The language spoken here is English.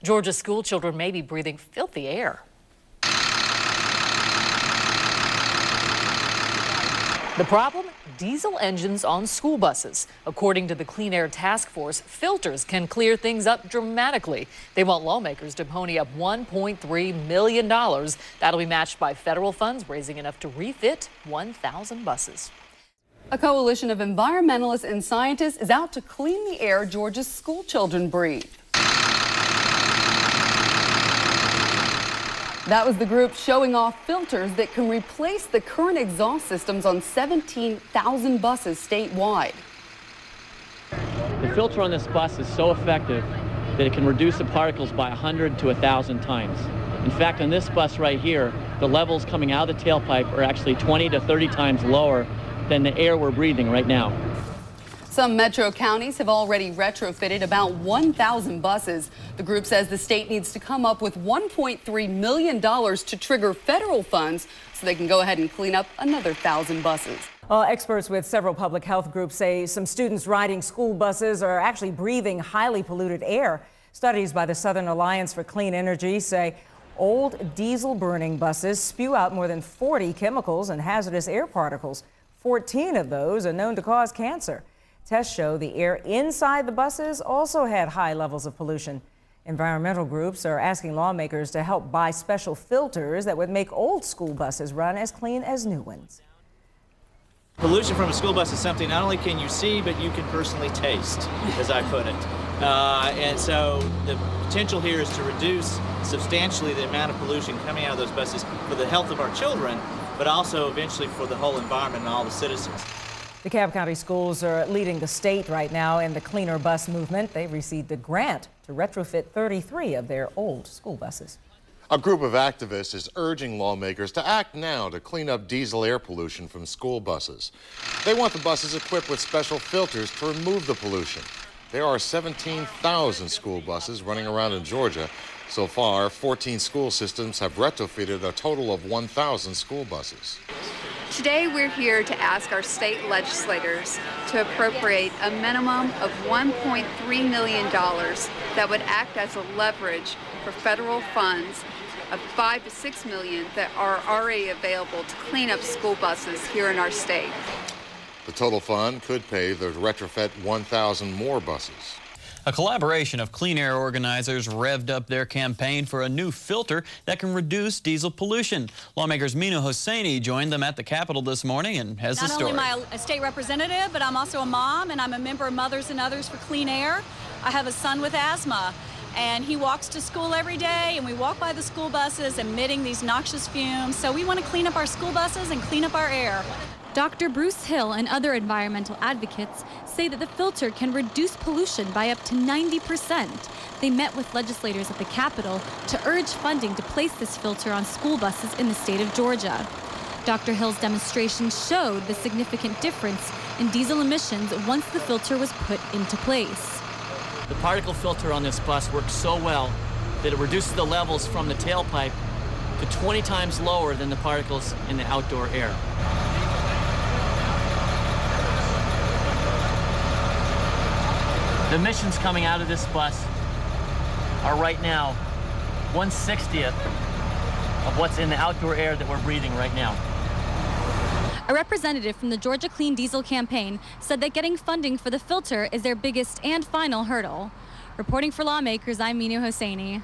Georgia school children may be breathing filthy air. The problem? Diesel engines on school buses. According to the Clean Air Task Force, filters can clear things up dramatically. They want lawmakers to pony up $1.3 million. That'll be matched by federal funds, raising enough to refit 1,000 buses. A coalition of environmentalists and scientists is out to clean the air Georgia's school children breathe. That was the group showing off filters that can replace the current exhaust systems on 17,000 buses statewide. The filter on this bus is so effective that it can reduce the particles by 100 to 1,000 times. In fact, on this bus right here, the levels coming out of the tailpipe are actually 20 to 30 times lower than the air we're breathing right now. Some metro counties have already retrofitted about 1,000 buses. The group says the state needs to come up with $1.3 million to trigger federal funds so they can go ahead and clean up another 1,000 buses. Experts with several public health groups say some students riding school buses are actually breathing highly polluted air. Studies by the Southern Alliance for Clean Energy say old diesel burning buses spew out more than 40 chemicals and hazardous air particles. 14 of those are known to cause cancer. Tests show the air inside the buses also had high levels of pollution. Environmental groups are asking lawmakers to help buy special filters that would make old school buses run as clean as new ones. Pollution from a school bus is something not only can you see, but you can personally taste, as I put it. And so the potential here is to reduce substantially the amount of pollution coming out of those buses for the health of our children, but also eventually for the whole environment and all the citizens. DeKalb County schools are leading the state right now in the cleaner bus movement. They received a grant to retrofit 33 of their old school buses. A group of activists is urging lawmakers to act now to clean up diesel air pollution from school buses. They want the buses equipped with special filters to remove the pollution. There are 17,000 school buses running around in Georgia. So far, 14 school systems have retrofitted a total of 1,000 school buses. Today we're here to ask our state legislators to appropriate a minimum of $1.3 million that would act as a leverage for federal funds of $5 to $6 million that are already available to clean up school buses here in our state. The total fund could pay to retrofit 1,000 more buses. A collaboration of clean air organizers revved up their campaign for a new filter that can reduce diesel pollution. Lawmakers MINOO HOSSEINI joined them at the Capitol this morning and has the story. Not only am I a state representative, but I'm also a mom, and I'm a member of Mothers and Others for Clean Air. I have a son with asthma, and he walks to school every day, and we walk by the school buses emitting these noxious fumes. So we want to clean up our school buses and clean up our air. Dr. Bruce Hill and other environmental advocates say that the filter can reduce pollution by up to 90%. They met with legislators at the Capitol to urge funding to place this filter on school buses in the state of Georgia. Dr. Hill's demonstration showed the significant difference in diesel emissions once the filter was put into place. The particle filter on this bus works so well that it reduces the levels from the tailpipe to 20 times lower than the particles in the outdoor air. The emissions coming out of this bus are right now 1/60th of what's in the outdoor air that we're breathing right now. A representative from the Georgia Clean Diesel campaign said that getting funding for the filter is their biggest and final hurdle. Reporting for Lawmakers, I'm MINOO HOSSEINI.